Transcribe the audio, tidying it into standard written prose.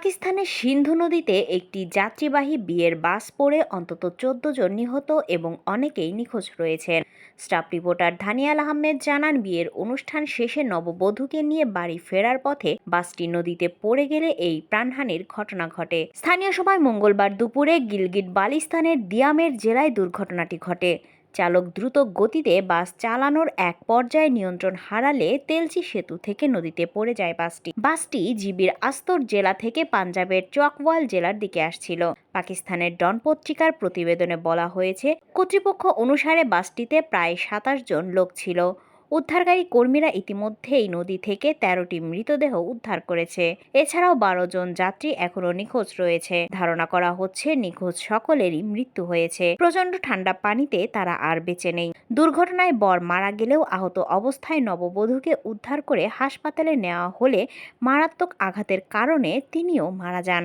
পাকিস্তানের সিন্ধু নদীতে একটি যাত্রীবাহী বিয়ের বাস পড়ে অন্তত ১৪ জন নিহত এবং অনেকেই নিখোঁজ রয়েছেন। স্টাফ রিপোর্টার ধানিয়াল আহমেদ জানান, বিয়ের অনুষ্ঠান শেষে নববধূকে নিয়ে বাড়ি ফেরার পথে বাসটি নদীতে পড়ে গেলে এই প্রাণহানির ঘটনা ঘটে। স্থানীয় সময় মঙ্গলবার দুপুরে গিলগিট বালতিস্তানের দিয়ামের জেলায় দুর্ঘটনাটি ঘটে। চালক দ্রুত গতিতে বাস চালানোর এক পর্যায়ে নিয়ন্ত্রণ হারালে তেলচি সেতু থেকে নদীতে পড়ে যায় বাসটি জিবির আস্তর জেলা থেকে পাঞ্জাবের চকওয়াল জেলার দিকে আসছিল। পাকিস্তানের ডন পত্রিকার প্রতিবেদনে বলা হয়েছে, কর্তৃপক্ষ অনুসারে বাসটিতে প্রায় ২৭ জন লোক ছিল। উদ্ধারকারী কর্মীরা ইতিমধ্যেই নদী থেকে ১৩টি মৃতদেহ উদ্ধার করেছে। এছাড়াও ১২ জন যাত্রী এখনও নিখোঁজ রয়েছে। ধারণা করা হচ্ছে নিখোঁজ সকলেরই মৃত্যু হয়েছে। প্রচণ্ড ঠান্ডা পানিতে তারা আর বেঁচে নেই। দুর্ঘটনায় বর মারা গেলেও আহত অবস্থায় নববধূকে উদ্ধার করে হাসপাতালে নেওয়া হলে মারাত্মক আঘাতের কারণে তিনিও মারা যান।